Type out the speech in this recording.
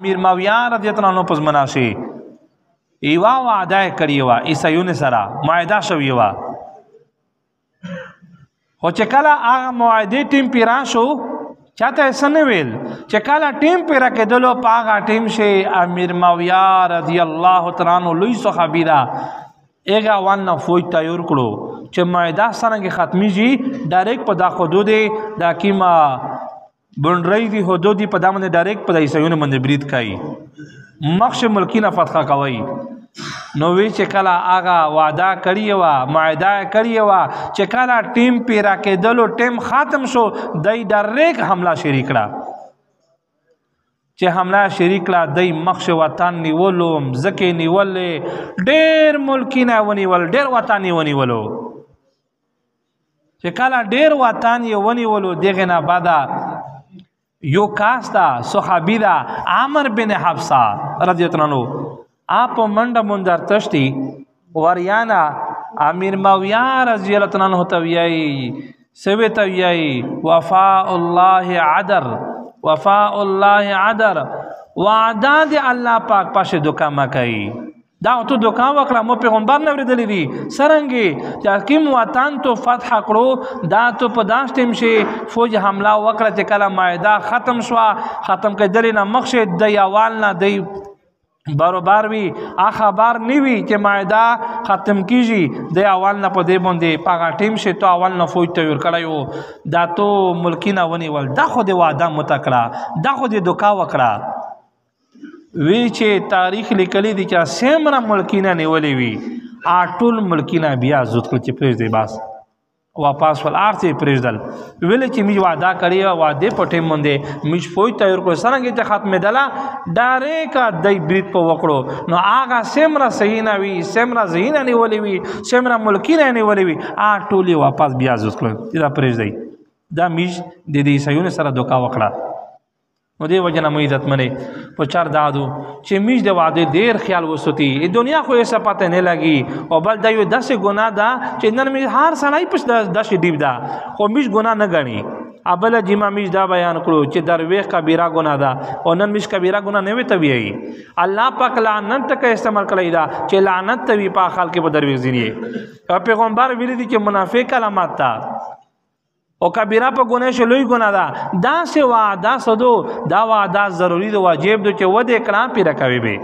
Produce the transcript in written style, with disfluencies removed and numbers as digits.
امیر معاویه رضی الله عنه پس مناشي ایوا وعده کړی و عیسایون سره معاهده شوی و خو چې کله هغه معاهده ټیم پیرا شو چاته سن ویل چې کله ټیم پیرا کېدلو په هغه ټیم شي امیر معاویه رضی الله تعالی عنہ لوی صحابي دا ایغه وانه فوج تیار کړو چې معاهده څنګه ختمي شي ډایرکټ په دا حدود د کیما بونډري دي حدود په دامن ډایرکټ په عیسایونو باندې برید کوي مخش ملکینه فتح کوي نو وی چې کله آغا وعده کړی و معاهده کړی و چې کله ټیم پیرا کېدلو ټیم ختم شو دای ډایرکټ حمله شریک کړه چې حمله شریک کړه دای مخش وطن نیولو زکه نیولې ډېر ملکینه ونیول ډېر وطن ونیولو چې کله ډېر وطن ونیولو دغه نه بعد یو کاستا صحابی دا عامر بن حفصه رضی الله عنه آپ منډه مندر تشتی وریانا امیر معاویه رضی الله عنه تویای سوی تویای وفاء الله عدر وفاء الله عدر وعده دی الله پاک پاشه دوکا مکای دا تو دوکا وکړه مو پیغمبر نه ورېدلې دي سرنګي چې کوم وطن تو فتح کړو دا تو په داشتم شي فوج حمله وکړه چې کله معاهده ختم شو ختم کېدل نه مخشه د یوال نه دی بروبار وی خبر نیوی چې معاهده ختم کیږي د اول نه په دې باندې پاغه ټیم شي تو اول نه فوج تیار کړایو دا تو ملکینه ونیول دا خو د وعده متکړه دا خو د دوکا وکړه وی چې تاریخ لیکلی دی چې سیمره ملکینه نیولې وی ټول ملکینه بیا زوت کړ چې پرېږ دی بس واپس ول ارته پرېږدل ویل چې می وعده کړی وعده پټې مونږه مش فوج تیار کړ سرنګ چې ختمه دلا ډایرکټ دای برید په وکړو نو هغه سیمره صحیح نه وی سیمره زین نه ولې وی سیمره ملکینه نه ولې وی ټولي واپس بیا زوت کړ دا پرېږ دی دا میش د دې سيون سره دوکا وکړه نو دی وجنه مې عزت منه په چار دادو چې میش د وعده ډیر خیال وسوتی دنیا خو یې سپاته نه لګي او بل دا یو داسې ګناه ده چې نن می هر سړی پښ داسې ډیب ده خو میش ګناه نه غني ابل جما میش دا بیان کړو چې درویش کبیره ګناه ده او نن میش کبیره ګناه نه وي توی الله پاک لعنت ته استعمال کړی دا چې لعنت توی په خلق په درویش ځینی پیغمبر ویلي دي چې منافق علامات تا او کبیره په ګناه شلوي ګناه ده دا سه وعده سدو دا وعده ضروری ده واجب ده چې ود اکرام پیرا کوي به